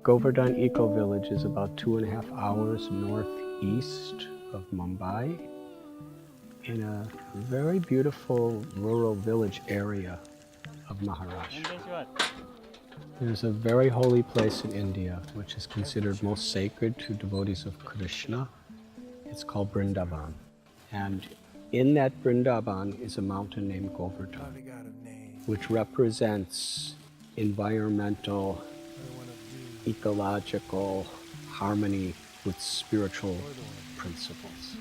Govardhan Eco Village is about 2.5 hours northeast of Mumbai in a very beautiful rural village area of Maharashtra. There's a very holy place in India which is considered most sacred to devotees of Krishna. It's called Vrindavan. And in that Vrindavan is a mountain named Govardhan, which represents environmental, ecological harmony with spiritual principles.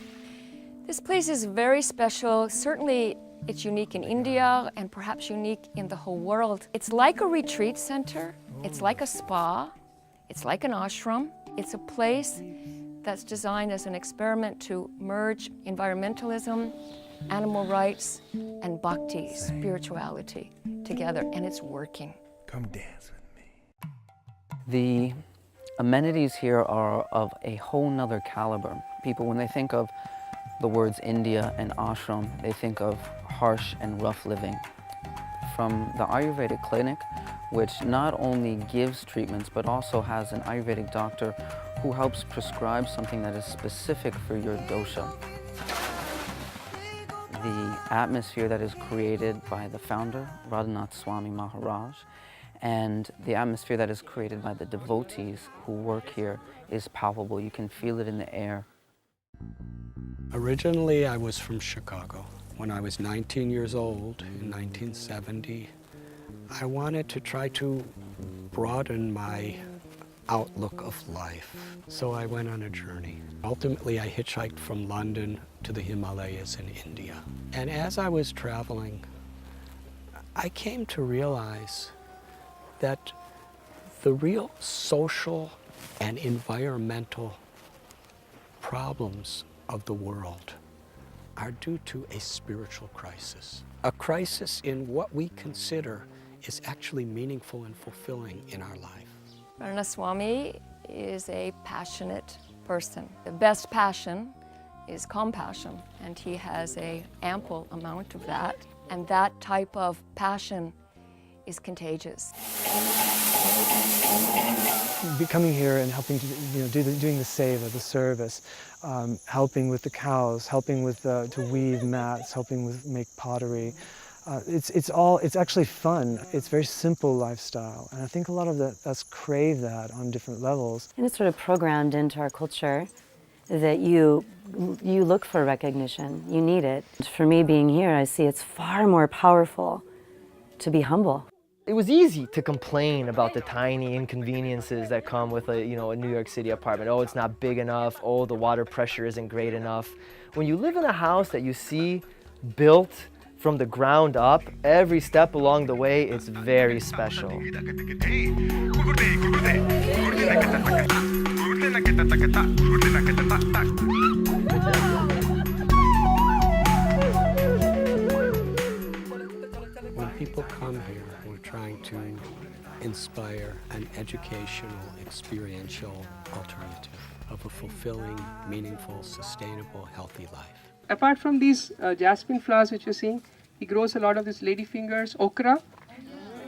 This place is very special. Certainly it's unique in India and perhaps unique in the whole world. It's like a retreat center. It's like a spa. It's like an ashram. It's a place that's designed as an experiment to merge environmentalism, animal rights, and bhakti, spirituality, together, and it's working. Come dance with me. The amenities here are of a whole nother caliber. People, when they think of the words India and ashram, they think of harsh and rough living. From the Ayurvedic clinic, which not only gives treatments, but also has an Ayurvedic doctor who helps prescribe something that is specific for your dosha. The atmosphere that is created by the founder, Radhanath Swami Maharaj, and the atmosphere that is created by the devotees who work here is palpable. You can feel it in the air. Originally, I was from Chicago. When I was 19 years old in 1970, I wanted to try to broaden my outlook of life. So I went on a journey. Ultimately, I hitchhiked from London to the Himalayas in India. And as I was traveling, I came to realize that the real social and environmental problems of the world are due to a spiritual crisis. A crisis in what we consider is actually meaningful and fulfilling in our life. Radhanath Swami is a passionate person. The best passion is compassion, and he has an ample amount of that. And that type of passion is contagious. Coming here and helping to doing the seva, the service, helping with the cows, helping with to weave mats, helping with make pottery. It's actually fun. It's very simple lifestyle, and I think a lot of us crave that on different levels. And it's sort of programmed into our culture that you look for recognition. You need it. For me, being here, I see it's far more powerful to be humble. It was easy to complain about the tiny inconveniences that come with a New York City apartment. Oh, it's not big enough. Oh, the water pressure isn't great enough. When you live in a house that you see built from the ground up, every step along the way, it's very special. When people come here, we're trying to inspire an educational, experiential alternative of a fulfilling, meaningful, sustainable, healthy life. Apart from these jasmine flowers which you're seeing, he grows a lot of these ladyfingers, okra.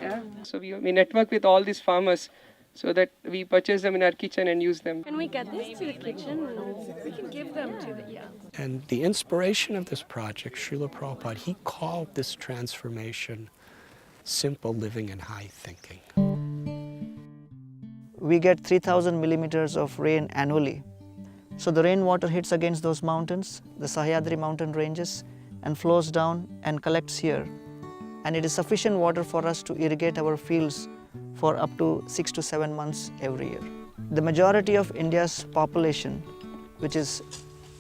Yeah. So we network with all these farmers so that we purchase them in our kitchen and use them. Can we get this to the kitchen? No. We can give them to the, And the inspiration of this project, Srila Prabhupada, he called this transformation simple living and high thinking. We get 3,000 millimeters of rain annually. So the rainwater hits against those mountains, the Sahyadri mountain ranges, and flows down and collects here. And it is sufficient water for us to irrigate our fields for up to 6 to 7 months every year. The majority of India's population, which is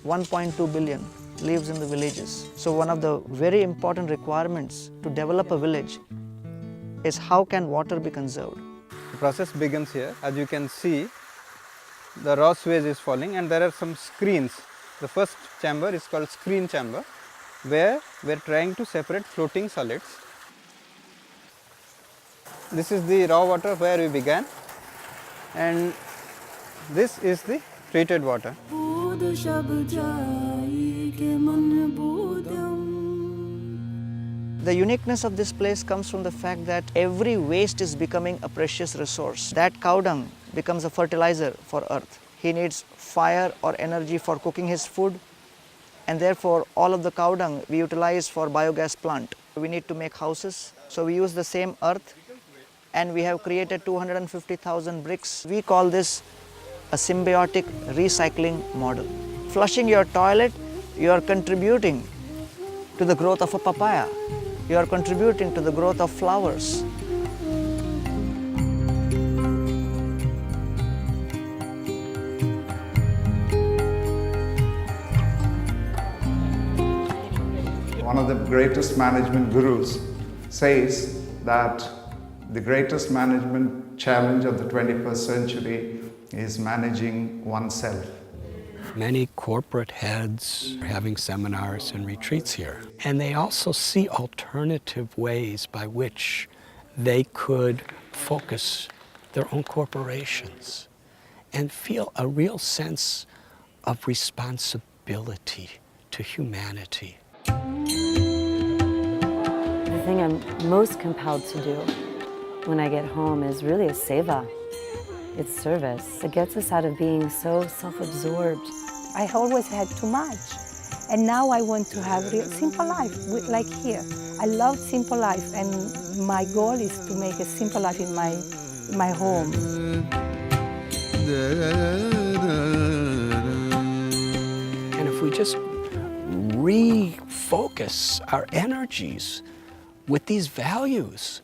1.2 billion, lives in the villages. So one of the very important requirements to develop a village is how can water be conserved. The process begins here. As you can see, the raw sewage is falling and there are some screens. The first chamber is called screen chamber, where we are trying to separate floating solids. This is the raw water where we began, and this is the treated water. The uniqueness of this place comes from the fact that every waste is becoming a precious resource. That cow dung becomes a fertilizer for earth. He needs fire or energy for cooking his food, and therefore all of the cow dung we utilize for biogas plant. We need to make houses, so we use the same earth, and we have created 250,000 bricks. We call this a symbiotic recycling model. Flushing your toilet, you are contributing to the growth of a papaya. You are contributing to the growth of flowers. One of the greatest management gurus says that the greatest management challenge of the 21st century is managing oneself. Many corporate heads are having seminars and retreats here. And they also see alternative ways by which they could focus their own corporations and feel a real sense of responsibility to humanity. The thing I'm most compelled to do when I get home is really a seva. It's service. It gets us out of being so self-absorbed. I always had too much. And now I want to have a simple life, like here. I love simple life, and my goal is to make a simple life in my home. And if we just refocus our energies with these values,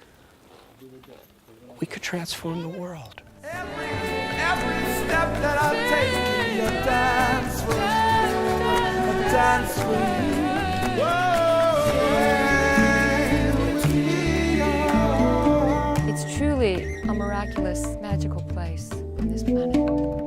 we could transform the world. Every step that I take, a dance for you, a dance for you. It's truly a miraculous, magical place on this planet.